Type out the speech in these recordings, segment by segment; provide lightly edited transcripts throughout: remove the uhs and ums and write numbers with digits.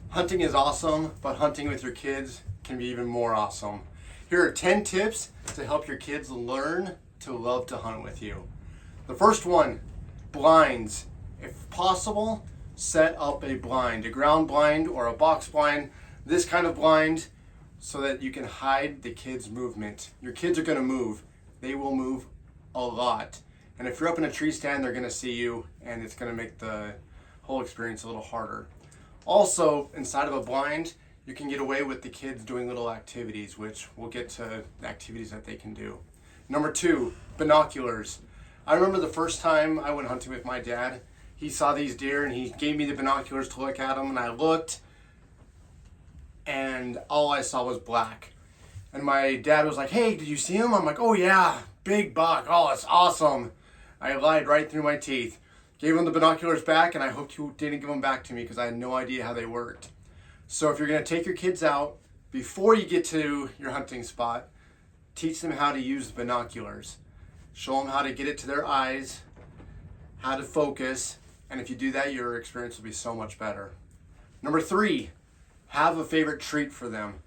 Hunting is awesome, but hunting with your kids can be even more awesome. Here are 10 tips to help your kids learn to love to hunt with you. The first one, blinds. If possible, set up a blind, a ground blind or a box blind, this kind of blind, so that you can hide the kids' movement. Your kids are gonna move. They will move a lot. And if you're up in a tree stand, they're gonna see you, and it's gonna make the whole experience a little harder. Also, inside of a blind, you can get away with the kids doing little activities, which we'll get to the activities that they can do. Number two, binoculars. I remember the first time I went hunting with my dad, he saw these deer and he gave me the binoculars to look at them, and I looked and all I saw was black. And my dad was like, "Hey, did you see him?" I'm like, "Oh yeah, big buck. Oh, it's awesome." I lied right through my teeth. Gave him the binoculars back, and I hoped he didn't give them back to me because I had no idea how they worked. So if you're going to take your kids out, before you get to your hunting spot, teach them how to use the binoculars. Show them how to get it to their eyes, how to focus, and if you do that, your experience will be so much better. Number three, have a favorite treat for them.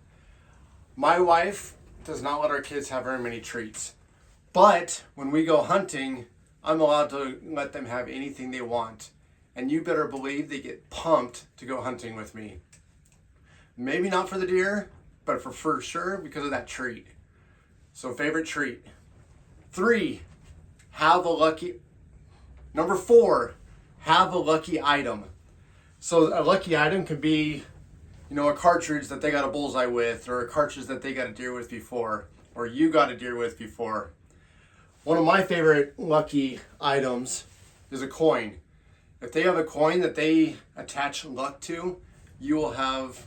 My wife does not let our kids have very many treats, but when we go hunting, I'm allowed to let them have anything they want. And you better believe they get pumped to go hunting with me. Maybe not for the deer, but for sure because of that treat. So favorite treat. Three, number four, have a lucky item. So a lucky item could be, a cartridge that they got a bullseye with, or a cartridge that they got a deer with before, or you got a deer with before. One of my favorite lucky items is a coin. If they have a coin that they attach luck to, you will have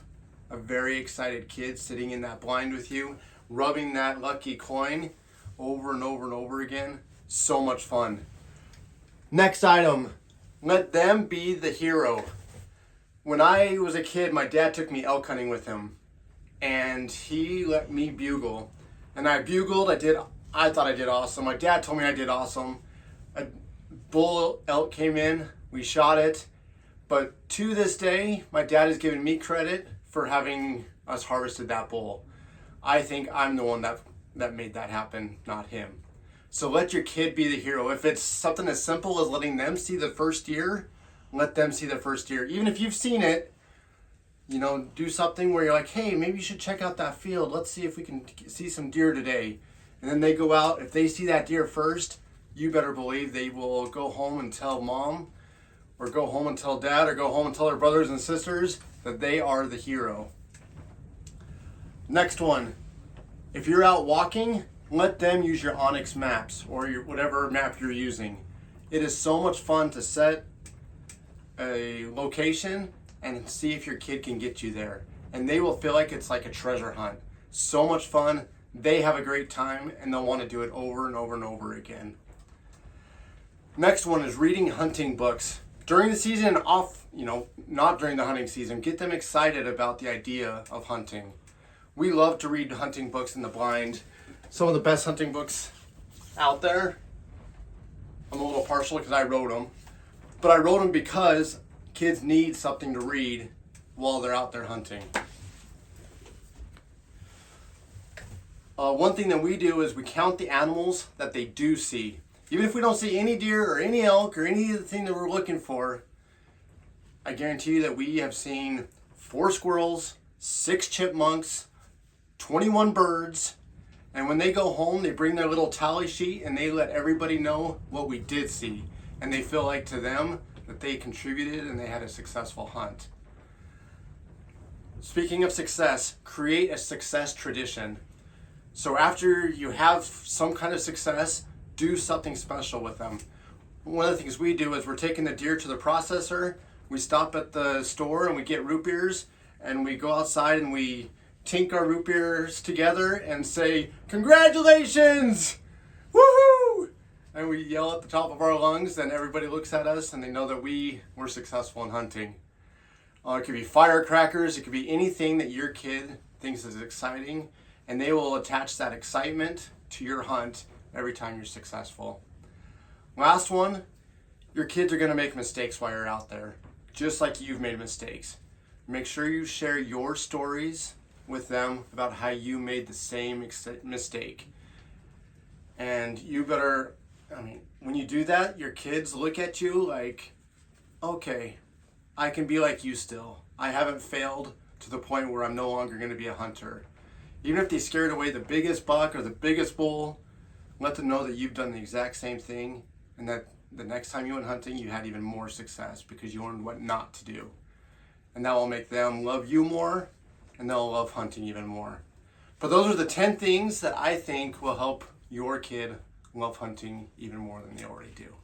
a very excited kid sitting in that blind with you, rubbing that lucky coin over and over and over again. So much fun. Next item, let them be the hero. When I was a kid, my dad took me elk hunting with him, and he let me bugle. And I bugled, I thought I did awesome. My dad told me I did awesome. A bull elk came in, we shot it. But to this day, my dad has given me credit for having us harvested that bull. I think I'm the one that made that happen, not him. So let your kid be the hero. If it's something as simple as letting them see the first deer, let them see the first deer. Even if you've seen it, do something where you're like, "Hey, maybe you should check out that field. Let's see if we can see some deer today." And then they go out. If they see that deer first, you better believe they will go home and tell mom, or go home and tell dad, or go home and tell their brothers and sisters that they are the hero. Next one, if you're out walking, let them use your Onyx maps or whatever map you're using. It is so much fun to set a location and see if your kid can get you there. And they will feel like it's like a treasure hunt. So much fun. They have a great time, and they'll want to do it over and over and over again. Next one is reading hunting books. During the season, not during the hunting season, get them excited about the idea of hunting. We love to read hunting books in the blind. Some of the best hunting books out there. I'm a little partial because I wrote them. But I wrote them because kids need something to read while they're out there hunting. One thing that we do is we count the animals that they do see. Even if we don't see any deer or any elk or anything that we're looking for, I guarantee you that we have seen 4 squirrels, 6 chipmunks, 21 birds, and when they go home, they bring their little tally sheet and they let everybody know what we did see. And they feel like to them that they contributed and they had a successful hunt. Speaking of success, create a success tradition. So after you have some kind of success, do something special with them. One of the things we do is we're taking the deer to the processor, we stop at the store and we get root beers, and we go outside and we tink our root beers together and say, "Congratulations! Woohoo!" And we yell at the top of our lungs, and everybody looks at us and they know that we were successful in hunting. It could be firecrackers, it could be anything that your kid thinks is exciting, and they will attach that excitement to your hunt every time you're successful. Last one, your kids are going to make mistakes while you're out there, just like you've made mistakes. Make sure you share your stories with them about how you made the same mistake. And you better, when you do that, your kids look at you like, okay, I can be like you still. I haven't failed to the point where I'm no longer going to be a hunter. Even if they scared away the biggest buck or the biggest bull, let them know that you've done the exact same thing, and that the next time you went hunting, you had even more success because you learned what not to do. And that will make them love you more, and they'll love hunting even more. But those are the 10 things that I think will help your kid love hunting even more than they already do.